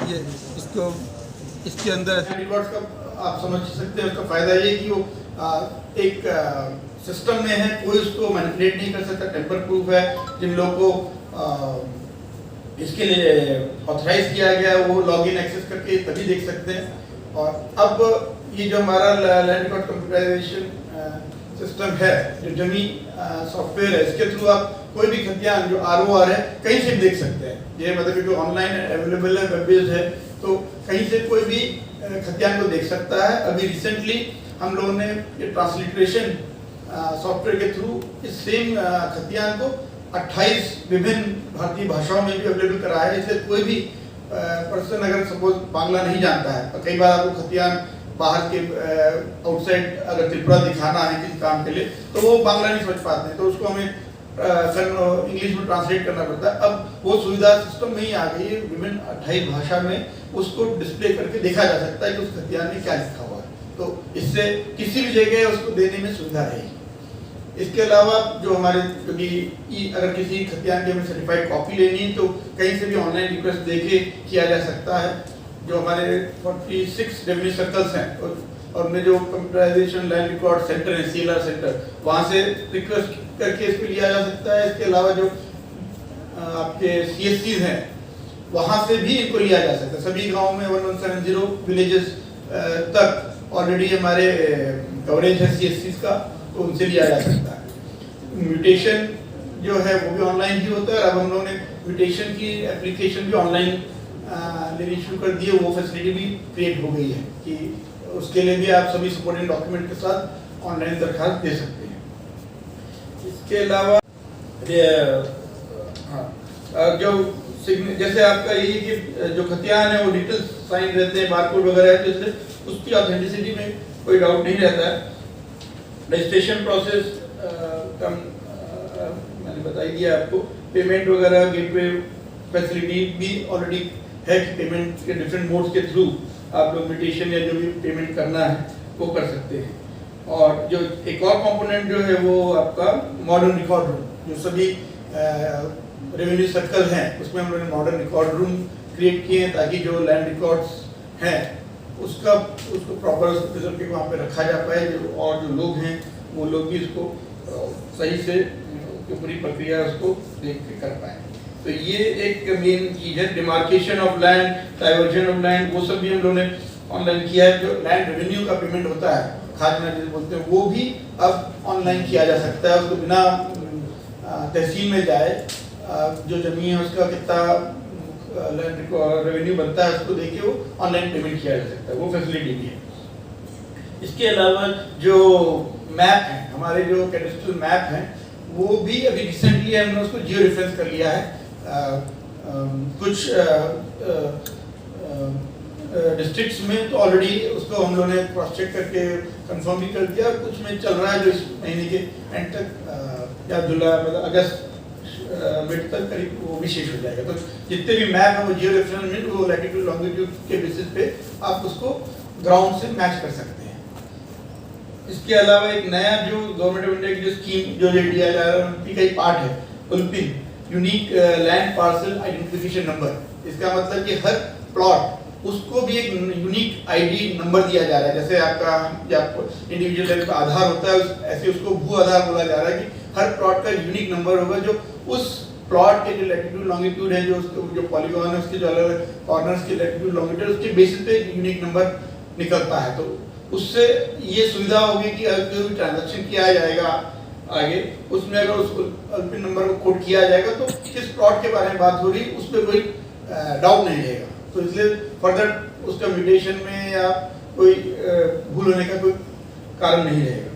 ये इसको इसके अंदर रिकॉर्ड्स का आप समझ सकते हैं। उसका फ़ायदा ये कि वो एक सिस्टम में है, कोई उसको मैनिपुलेट नहीं कर सकता, टेम्पर प्रूफ है। जिन लोगों को इसके लिए ऑथराइज किया गया है वो लॉगिन एक्सेस करके तभी देख सकते हैं। और अब ये जो हमारा लैंड रिकॉर्ड कंप्यूटराइजेशन सिस्टम है, जो जमी सॉफ्टवेयर है, इसके थ्रू आप कोई भी खतियान जो ROR है कहीं से भी देख सकते हैं। ये मतलब कि ऑनलाइन अवेलेबल है, वेब बेस्ड है, तो कहीं से कोई भी खतियान को देख सकता है। अभी रिसेंटली हम लोगों ने ये ट्रांसलिटरेशन सॉफ्टवेयर के थ्रू इस सेम खतियान को 28 विभिन्न भारतीय भाषाओं में भी अवेलेबल करा है। इसलिए कोई भी पर्सन अगर सपोज बांग्ला नहीं जानता है, तो कई बार आपको खतियान बाहर के आउटसाइड अगर त्रिपुरा दिखाना है किसी काम के लिए, तो वो बांग्ला नहीं समझ पाते हैं, तो उसको हमें इंग्लिश में ट्रांसलेट करना पड़ता है। अब वो सुविधा सिस्टम में ही आ गई है, विभिन्न 28 भाषा में उसको डिस्प्ले करके देखा जा सकता है कि उस खतियान में क्या लिखा हुआ है। तो इससे किसी भी जगह उसको देने में सुविधा रहेगी। इसके अलावा जो हमारे क्योंकि अगर किसी खतियान की हमें सर्टिफाइड कॉपी लेनी है तो कहीं से भी ऑनलाइन रिक्वेस्ट देके किया जा सकता है। जो हमारे 46 रेवेन्यू सर्कल्स हैं और उनमें जो कंप्यूटराइजेशन लैंड रिकॉर्ड सेंटर है, CLR सेंटर, वहाँ से रिक्वेस्ट करके इसको लिया जा सकता है। इसके अलावा जो आपके CSCs हैं वहाँ से भी इनको लिया जा सकता है। सभी गाँव में 1170 विलेजेस तक ऑलरेडी हमारे कवरेज है CSCs का, तो उनसे लिया जा सकता है। म्यूटेशन जो है वो भी ऑनलाइन ही होता है। अब हम लोगों ने म्यूटेशन की एप्लीकेशन भी ऑनलाइन लेनी शुरू कर दी है। वो फैसिलिटी भी क्रिएट हो गई है कि उसके लिए भी आप सभी सपोर्टिंग डॉक्यूमेंट के साथ ऑनलाइन दरखास्त दे सकते हैं। इसके अलावा जो जैसे आपका ये कि जो खतियान है वो डिजिटल साइन रहते हैं, बारकोड वगैरह है, तो इसलिए उसकी ऑथेंटिसिटी में कोई डाउट नहीं रहता है। रजिस्ट्रेशन प्रोसेस मैंने बता ही दिया आपको। पेमेंट वगैरह गेटवे फैसिलिटी भी ऑलरेडी है कि पेमेंट के डिफरेंट मोड्स के थ्रू आप लोग म्यूटेशन या जो भी पेमेंट करना है वो कर सकते हैं। और जो एक और कंपोनेंट जो है वो आपका मॉडर्न रिकॉर्ड रूम, जो सभी रेवेन्यू सर्कल हैं उसमें हम लोगों ने मॉडर्न रिकॉर्ड रूम क्रिएट किए हैं ताकि जो लैंड रिकॉर्ड्स हैं उसको प्रॉपर प्रिजर्व के वहाँ पे रखा जा पाए। और जो लोग हैं वो लोग भी इसको सही से पूरी प्रक्रिया उसको देख के कर पाए। तो ये एक मेन चीज़ है। Demarcation of land, diversion of land, वो सब भी हम लोगों ने ऑनलाइन किया है। जो लैंड रेवेन्यू का पेमेंट होता है, खाजना जिसे बोलते हैं, वो भी अब ऑनलाइन किया जा सकता है। उसको बिना तहसील में जाए जो जमीन है उसका कितना लैंड रेवेन्यू बनता है उसको देके वो ऑनलाइन पेमेंट किया जा सकता है, वो फैसिलिटी भी है। इसके अलावा जो मैप है, हमारे जो कैडेस्ट्रल मैप हैं, वो भी अभी रिसेंटली हमने उसको जियो रेफरेंस कर लिया है। कुछ डिस्ट्रिक्ट्स में तो ऑलरेडी उसको हम लोगों ने क्रॉस चेक करके कंफर्म भी कर दिया। कुछ में चल रहा है जो इस महीने के एंड तक या जुलाई मतलब अगस्त मिड तक करीब वो भी शेष हो जाएगा। तो जितने भी मैप है वो जियो रेफरेंस में वो लैटिट्यूड लॉन्गिट्यूड के बेसिस पे आप उसको ग्राउंड से मैच कर सकते हैं। इसके अलावा एक नया जो गवर्नमेंट ऑफ इंडिया की जो स्कीम जो दिया जा रहा है उनकी का एक पार्ट है ULPIN, unique land parcel identification number. इसका मतलब कि हर प्लॉट उसको भी एक यूनिक ID नंबर दिया जा रहा है। जैसे आपका इंडिविजुअल लेवल का आधार होता है, ऐसे उसको भू आधार बोला जा रहा है कि हर प्लॉट का यूनिक नंबर होगा जो उस प्लॉट के जो लैटिट्यूड लॉन्गिट्यूड है, जो पॉलीगॉन है उसके जो अलग कॉर्नर्स के लैटिट्यूड लॉन्गिट्यूड उसके बेसिस पे एक यूनिक नंबर निकलता है। तो उससे ये सुविधा होगी कि अगर कोई ट्रांजैक्शन किया जाएगा आगे, उसमें अगर उस ULPIN नंबर को कोड किया जाएगा तो किस प्लॉट के बारे में बात हो रही है उस पर कोई डाउट नहीं रहेगा। तो इसलिए फर्दर उसका म्यूटेशन में या कोई भूल होने का कोई कारण नहीं रहेगा।